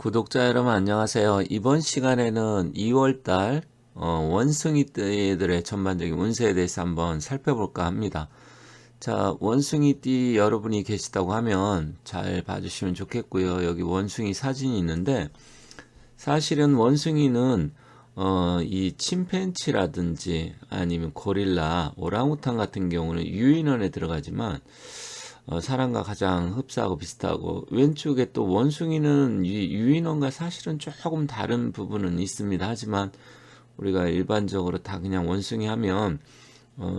구독자 여러분 안녕하세요. 이번 시간에는 2월달 원숭이띠들의 전반적인 운세에 대해서 한번 살펴볼까 합니다. 자, 원숭이띠 여러분이 계시다고 하면 잘 봐주시면 좋겠고요. 여기 원숭이 사진이 있는데 사실은 원숭이는 이 침팬치라든지 아니면 고릴라, 오랑우탄 같은 경우는 유인원에 들어가지만 사람과 가장 흡사하고 비슷하고, 왼쪽에 또 원숭이는 유인원과 사실은 조금 다른 부분은 있습니다. 하지만 우리가 일반적으로 다 그냥 원숭이 하면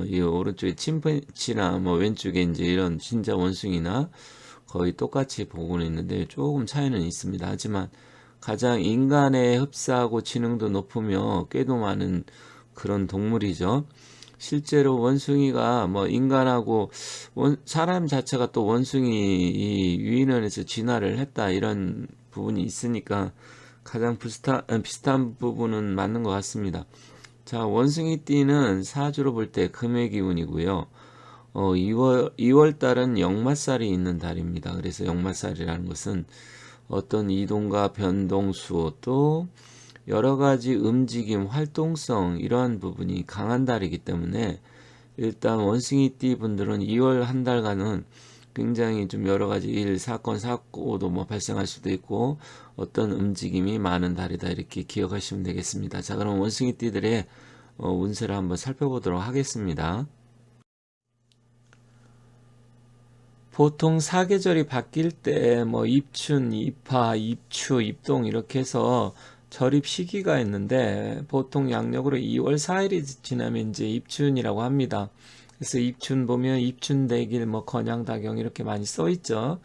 이 오른쪽에 침팬치나 뭐 왼쪽에 이제 이런 진짜 원숭이나 거의 똑같이 보고는 있는데 조금 차이는 있습니다. 하지만 가장 인간에 흡사하고 지능도 높으며 꾀도 많은 그런 동물이죠. 실제로 원숭이가 뭐 인간하고 사람 자체가 또 원숭이 이 유인원에서 진화를 했다 이런 부분이 있으니까 가장 비슷한 부분은 맞는 것 같습니다. 자, 원숭이띠는 사주로 볼 때 금의 기운이고요. 2월 달은 역마살이 있는 달입니다. 그래서 역마살이라는 것은 어떤 이동과 변동수 또 여러 가지 움직임, 활동성 이러한 부분이 강한 달이기 때문에 일단 원숭이띠 분들은 2월 한 달간은 굉장히 좀 여러 가지 일, 사건, 사고도 뭐 발생할 수도 있고 어떤 움직임이 많은 달이다 이렇게 기억하시면 되겠습니다. 자, 그럼 원숭이띠들의 운세를 한번 살펴보도록 하겠습니다. 보통 사계절이 바뀔 때 뭐 입춘, 입하, 입추, 입동 이렇게 해서 절입 시기가 있는데 보통 양력으로 2월 4일이 지나면 이제 입춘이라고 합니다. 그래서 입춘 보면 입춘대길, 뭐 건양다경 이렇게 많이 써 있죠.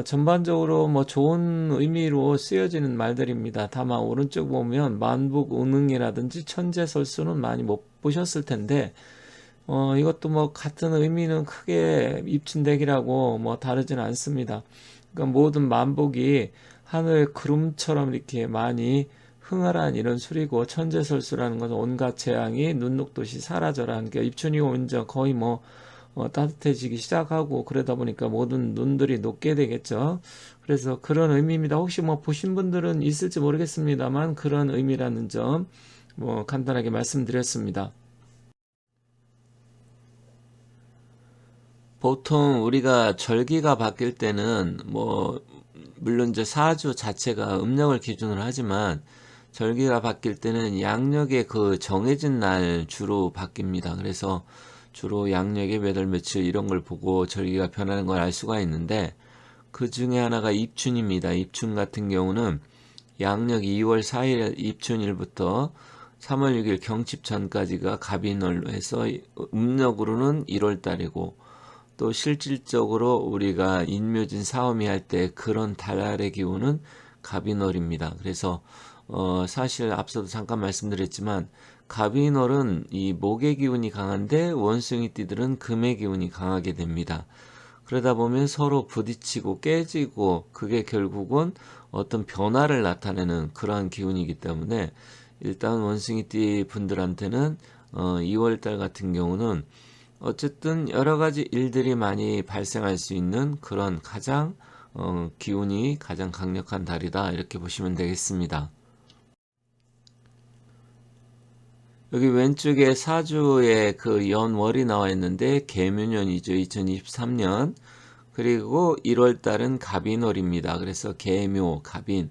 전반적으로 뭐 좋은 의미로 쓰여지는 말들입니다. 다만 오른쪽 보면 만북운흥이라든지 천재설수는 많이 못 보셨을 텐데 이것도 뭐 같은 의미는 크게 입춘대기라고 뭐 다르진 않습니다. 그러니까 모든 만복이 하늘 구름처럼 이렇게 많이 흥하란 이런 소리고, 천재설수라는 것은 온갖 재앙이 눈 녹듯이 사라져라. 그러니까 입춘이 오면 거의 뭐 따뜻해지기 시작하고 그러다 보니까 모든 눈들이 녹게 되겠죠. 그래서 그런 의미입니다. 혹시 뭐 보신 분들은 있을지 모르겠습니다만 그런 의미라는 점 뭐 간단하게 말씀드렸습니다. 보통 우리가 절기가 바뀔 때는 뭐 물론 이제 사주 자체가 음력을 기준으로 하지만 절기가 바뀔 때는 양력의 그 정해진 날 주로 바뀝니다. 그래서 주로 양력의 몇 월 며칠 이런 걸 보고 절기가 변하는 걸 알 수가 있는데, 그 중에 하나가 입춘입니다. 입춘 같은 경우는 양력 2월 4일 입춘일부터 3월 6일 경칩 전까지가 갑인월로 해서 음력으로는 1월 달이고, 또 실질적으로 우리가 인묘진 사오미 할 때 그런 달의 기운은 갑인월입니다. 그래서 사실 앞서도 잠깐 말씀드렸지만 갑인월은 이 목의 기운이 강한데 원숭이띠들은 금의 기운이 강하게 됩니다. 그러다 보면 서로 부딪히고 깨지고 그게 결국은 어떤 변화를 나타내는 그러한 기운이기 때문에 일단 원숭이띠 분들한테는 2월달 같은 경우는 어쨌든 여러 가지 일들이 많이 발생할 수 있는 그런 가장 기운이 가장 강력한 달이다 이렇게 보시면 되겠습니다. 여기 왼쪽에 사주에 그 연월이 나와 있는데 개묘년이죠. 2023년. 그리고 1월 달은 갑인월입니다. 그래서 개묘, 갑인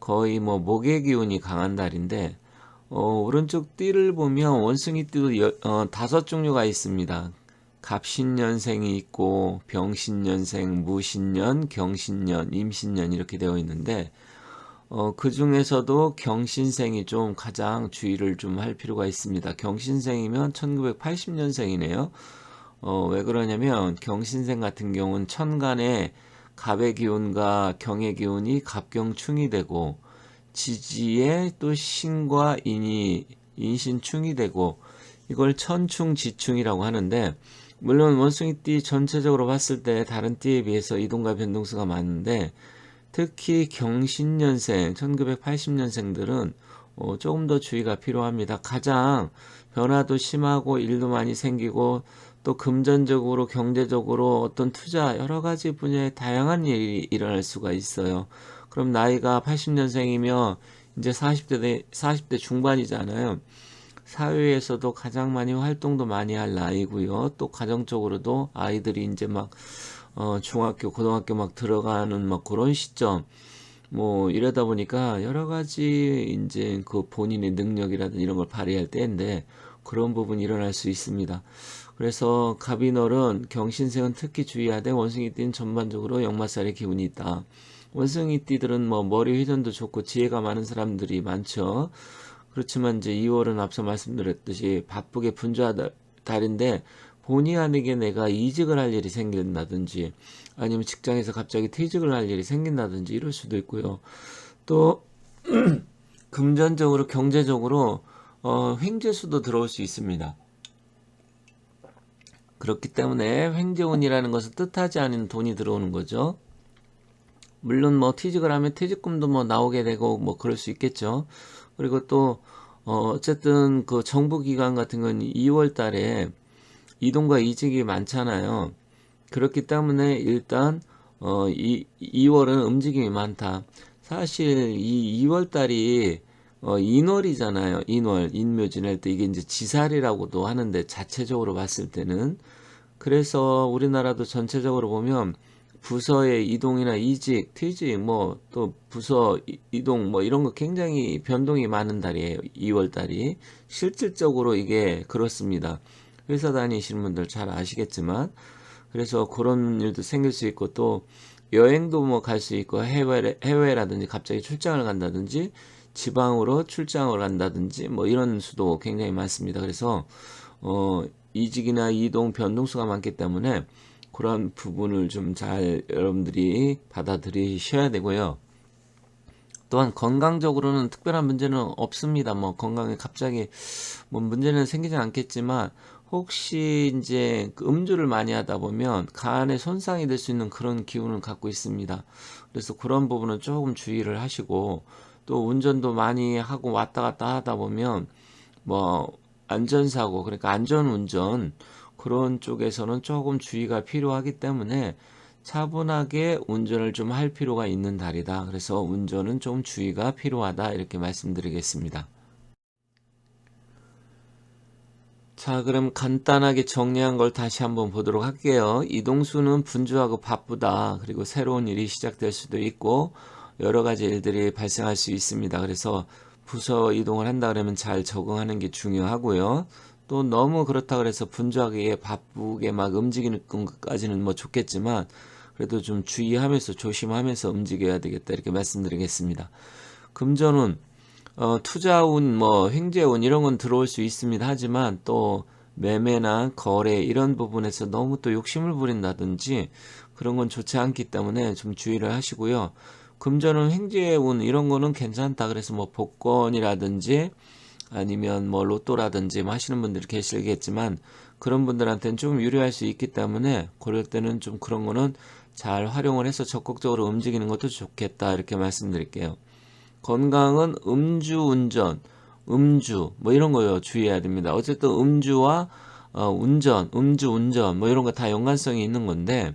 거의 뭐 목의 기운이 강한 달인데 오른쪽 띠를 보면 원숭이 띠도 다섯 종류가 있습니다. 갑신년생이 있고 병신년생, 무신년, 경신년, 임신년 이렇게 되어 있는데 그 중에서도 경신생이 좀 가장 주의를 좀 할 필요가 있습니다. 경신생이면 1980년생이네요. 왜 그러냐면 경신생 같은 경우는 천간에 갑의 기운과 경의 기운이 갑경충이 되고 지지에 또 신과 인이 인신충이 되고 이걸 천충지충이라고 하는데, 물론 원숭이띠 전체적으로 봤을 때 다른 띠에 비해서 이동과 변동수가 많은데 특히 경신년생 1980년생들은 조금 더 주의가 필요합니다. 가장 변화도 심하고 일도 많이 생기고 또 금전적으로 경제적으로 어떤 투자 여러 가지 분야에 다양한 일이 일어날 수가 있어요. 그럼 나이가 80년생이면 이제 40대 중반이잖아요. 사회에서도 가장 많이 활동도 많이 할 나이고요. 또 가정적으로도 아이들이 이제 막 중학교, 고등학교 막 들어가는 막 그런 시점. 뭐 이러다 보니까 여러 가지 이제 그 본인의 능력이라든지 이런 걸 발휘할 때인데 그런 부분이 일어날 수 있습니다. 그래서 갑인월은 경신생은 특히 주의하되 원숭이띠는 전반적으로 역마살의 기운이 있다. 원숭이띠들은 뭐 머리 회전도 좋고 지혜가 많은 사람들이 많죠. 그렇지만 이제 2월은 앞서 말씀드렸듯이 바쁘게 분주한 달인데 본의 아니게 내가 이직을 할 일이 생긴다든지 아니면 직장에서 갑자기 퇴직을 할 일이 생긴다든지 이럴 수도 있고요. 또 금전적으로 경제적으로 횡재수도 들어올 수 있습니다. 그렇기 때문에 횡재운이라는 것은 뜻하지 않은 돈이 들어오는 거죠. 물론 뭐 퇴직을 하면 퇴직금도 뭐 나오게 되고 뭐 그럴 수 있겠죠. 그리고 또 어쨌든 그 정부 기관 같은 건 2월 달에 이동과 이직이 많잖아요. 그렇기 때문에 일단 2월은 움직임이 많다. 사실 이 2월 달이 인월이잖아요. 인월, 인묘진할 때 이게 이제 지살이라고도 하는데 자체적으로 봤을 때는 그래서 우리나라도 전체적으로 보면 부서의 이동이나 이직, 퇴직, 뭐 또 부서 이동 뭐 이런 거 굉장히 변동이 많은 달이에요. 2월 달이 실질적으로 이게 그렇습니다. 회사 다니시는 분들 잘 아시겠지만 그래서 그런 일도 생길 수 있고 또 여행도 뭐 갈 수 있고 해외라든지 갑자기 출장을 간다든지 지방으로 출장을 간다든지 뭐 이런 수도 굉장히 많습니다. 그래서 이직이나 이동 변동수가 많기 때문에 그런 부분을 좀 잘 여러분들이 받아들이셔야 되고요. 또한 건강적으로는 특별한 문제는 없습니다. 뭐 건강에 갑자기 뭐 문제는 생기지 않겠지만 혹시 이제 그 음주를 많이 하다 보면 간에 손상이 될 수 있는 그런 기운을 갖고 있습니다. 그래서 그런 부분은 조금 주의를 하시고 또 운전도 많이 하고 왔다 갔다 하다 보면 뭐 안전사고 그러니까 안전운전 그런 쪽에서는 조금 주의가 필요하기 때문에 차분하게 운전을 좀 할 필요가 있는 달이다. 그래서 운전은 좀 주의가 필요하다 이렇게 말씀드리겠습니다. 자, 그럼 간단하게 정리한 걸 다시 한번 보도록 할게요. 이동수는 분주하고 바쁘다. 그리고 새로운 일이 시작될 수도 있고 여러 가지 일들이 발생할 수 있습니다. 그래서 부서 이동을 한다 그러면 잘 적응하는 게 중요하고요. 또 너무 그렇다 그래서 분주하게 바쁘게 막 움직이는 것까지는 뭐 좋겠지만 그래도 좀 주의하면서 조심하면서 움직여야 되겠다 이렇게 말씀드리겠습니다. 금전운 투자운, 뭐 횡재운 이런 건 들어올 수 있습니다. 하지만 또 매매나 거래 이런 부분에서 너무 또 욕심을 부린다든지 그런 건 좋지 않기 때문에 좀 주의를 하시고요. 금전은 횡재운 이런 거는 괜찮다. 그래서 뭐 복권이라든지 아니면 뭐 로또라든지 뭐 하시는 분들이 계시겠지만 그런 분들한테는 좀 유리할 수 있기 때문에 그럴 때는 좀 그런 거는 잘 활용을 해서 적극적으로 움직이는 것도 좋겠다 이렇게 말씀드릴게요. 건강은 음주운전, 음주 뭐 이런 거요 주의해야 됩니다. 어쨌든 음주와 음주운전 뭐 이런 거 다 연관성이 있는 건데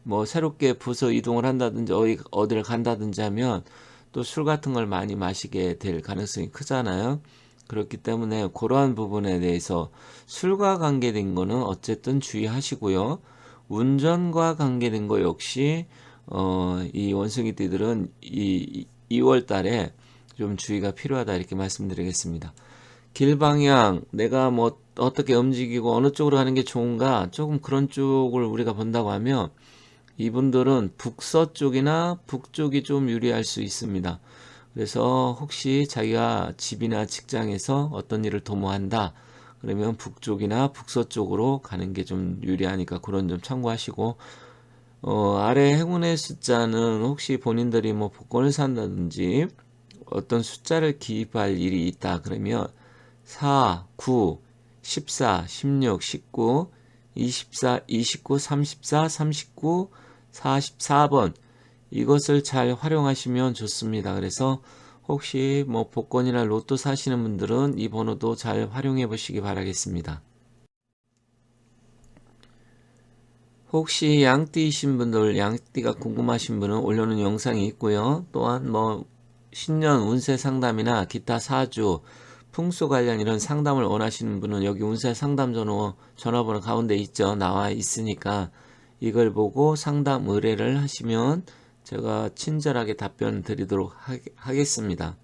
뭐 새롭게 부서 이동을 한다든지 어디를 간다든지 하면 또 술 같은 걸 많이 마시게 될 가능성이 크잖아요. 그렇기 때문에 그러한 부분에 대해서 술과 관계된 거는 어쨌든 주의하시고요. 운전과 관계된 거 역시 이 원숭이띠들은 이 2월 달에 좀 주의가 필요하다 이렇게 말씀드리겠습니다. 길 방향, 내가 뭐 어떻게 움직이고 어느 쪽으로 가는 게 좋은가 조금 그런 쪽을 우리가 본다고 하면 이분들은 북서쪽이나 북쪽이 좀 유리할 수 있습니다. 그래서 혹시 자기가 집이나 직장에서 어떤 일을 도모한다 그러면 북쪽이나 북서쪽으로 가는 게 좀 유리하니까 그런 점 참고하시고 아래 행운의 숫자는 혹시 본인들이 뭐 복권을 산다든지 어떤 숫자를 기입할 일이 있다 그러면 4, 9, 14, 16, 19, 24, 29, 34, 39, 44번 이것을 잘 활용하시면 좋습니다. 그래서 혹시 뭐 복권이나 로또 사시는 분들은 이 번호도 잘 활용해 보시기 바라겠습니다. 혹시 양띠이신 분들, 양띠가 궁금하신 분은 올려놓은 영상이 있고요. 또한 뭐 신년 운세 상담이나 기타 사주, 풍수 관련 이런 상담을 원하시는 분은 여기 운세 상담 전화번호 가운데 있죠. 나와 있으니까 이걸 보고 상담 의뢰를 하시면 제가 친절하게 답변 드리도록 하겠습니다.